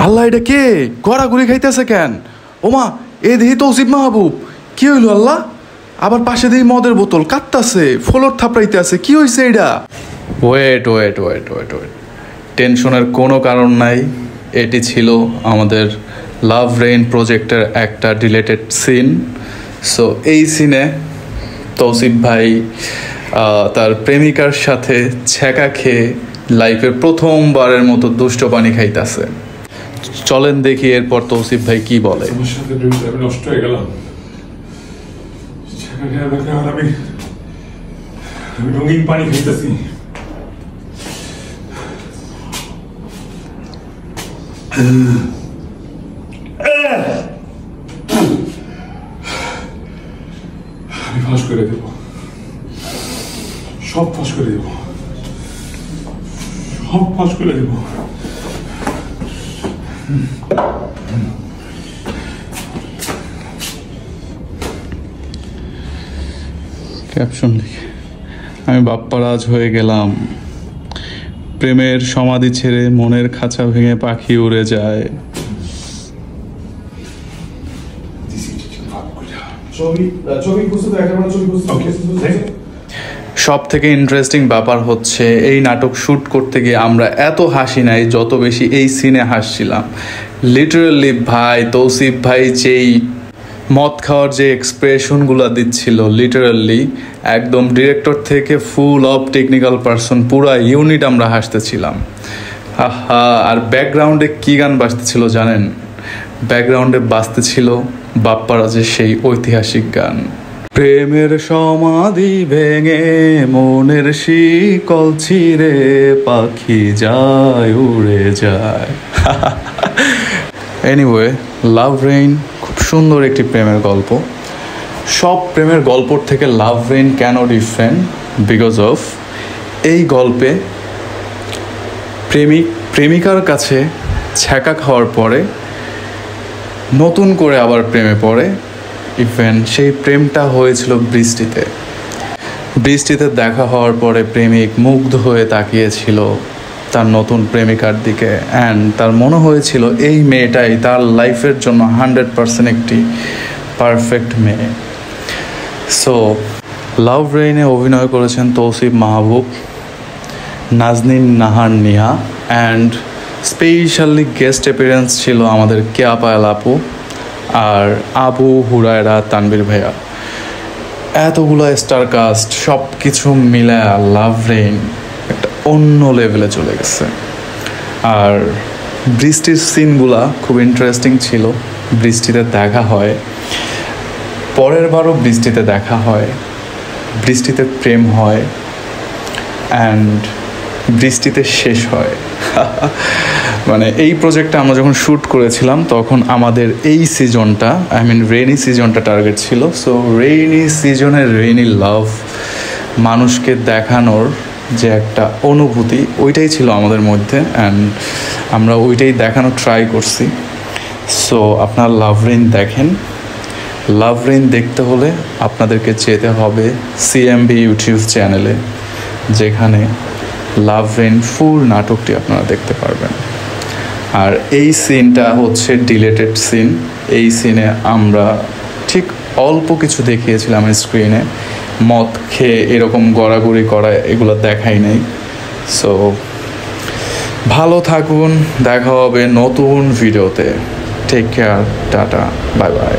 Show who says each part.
Speaker 1: আল্লাহ এটা কে গড়াগড়ি খাইতেছে কেন? ওমা এ দেখি তৌসিফ মাহবুব, কি হইল আল্লাহ? আবার পাশে দেখি মদের বোতল কাঁদতাছে, ফ্লোর থাপড়াইতে আছে, কি হয়েছে এটা? Wait wait wait wait wait, টেনশনের কোনো কারণ নাই। এটি ছিল আমাদের লাভ রেইন প্রজেক্টের একটা ডিলেটেড সিন। সো এই সিনে তৌসিফ ভাই তার প্রেমিকার সাথে ছ্যাঁকা খেয়ে লাইফের প্রথমবারের মতো দুষ্ট পানি খাইতেছে। চলেন দেখি এরপর তৌসিফ ভাই কি বলে।
Speaker 2: নষ্ট হয়ে গেলাম, আমি রঙিন পানি খাইতেছি। আমি ফাঁস করে দেব, সব ফাঁস করে দেব, সব ফাঁস করে দেব।
Speaker 1: ক্যাপশন লিখে, আমি বাপ্পারাজ হয়ে গেলাম, প্রেমের সমাধি ছেড়ে মনের খাঁচা ভেঙে পাখি উড়ে যায়। সব থেকে ইন্টারেস্টিং ব্যাপার হচ্ছে এই নাটক শ্যুট করতে গিয়ে আমরা এত হাসি নাই যত বেশি এই সিনে হাসছিলাম। লিটারালি ভাই তৌসিফ ভাই যেই মদ খাওয়ার যে এক্সপ্রেশনগুলো দিচ্ছিল, লিটারালি একদম ডিরেক্টর থেকে ফুল অফ টেকনিক্যাল পারসন পুরা ইউনিট আমরা হাসতেছিলাম। হা, আর ব্যাকগ্রাউন্ডে কী গান বাজতেছিল জানেন? ব্যাকগ্রাউন্ডে বাজতেছিল বাপ্পারাজের সেই ঐতিহাসিক গান, প্রেমের সমাধি ভেঙে মনের শিকল ছিঁড়ে পাখি যায় উড়ে যায়। এনিওয়ে, লাভ রেইন খুব সুন্দর একটি প্রেমের গল্প। সব প্রেমের গল্পর থেকে লাভ রেইন কেন ডিফারেন্ট? বিকজ অফ এই গল্পে প্রেমিকার কাছে ছ্যাঁকা খাওয়ার পরে নতুন করে আবার প্রেমে পড়ে। ইভেন সেই প্রেমটা হয়েছিল বৃষ্টিতে। বৃষ্টিতে দেখা হওয়ার পরে প্রেমিক মুগ্ধ হয়ে তাকিয়েছিল তার নতুন প্রেমিকার দিকে, অ্যান্ড তার মনে হয়েছিল এই মেয়েটাই তার লাইফের জন্য 100% একটি পারফেক্ট মেয়ে। সো লাভ রেইনে অভিনয় করেছেন Tausif Mahbub, Naznin Nahar Niha, and specially guest appearance ছিল আমাদের কেয়া পায়েল আপু আর আবু হুরায়রা তানবীর ভাইয়া। এতগুলো স্টার কাস্ট, সব কিছু মিলায়া লাভ রেইন একটা অন্য লেভেলে চলে গেছে। আর বৃষ্টির সিনগুলা খুব ইন্টারেস্টিং ছিল। বৃষ্টিতে দেখা হয়, পরের বারও বৃষ্টিতে দেখা হয়, বৃষ্টিতে প্রেম হয়, অ্যান্ড বৃষ্টিতে শেষ হয়। মানে এই প্রজেক্টটা আমরা যখন শ্যুট করেছিলাম তখন আমাদের এই সিজনটা, রেইনি সিজনটা টার্গেট ছিল। সো রেইনি সিজনের রেইনি লাভ, মানুষকে দেখানোর যে একটা অনুভূতি, ওইটাই ছিল আমাদের মধ্যে, অ্যান্ড আমরা ওইটাই দেখানোর ট্রাই করছি। সো আপনার লাভ রেইন দেখেন। লাভ রেইন দেখতে হলে আপনাদেরকে যেতে হবে CMB ইউটিউব চ্যানেলে, যেখানে লাভ রেইন ফুল নাটকটি আপনারা দেখতে পারবেন। আর এই সিনটা হচ্ছে ডিলেটেড সিন। এই সিনে আমরা ঠিক অল্প কিছু দেখিয়েছিলাম স্ক্রিনে, মদ খেয়ে এরকম গড়াগড়ি করা এগুলো দেখাই নাই। সো ভালো থাকুন, দেখা হবে নতুন ভিডিওতে। Take care, tata, bye by.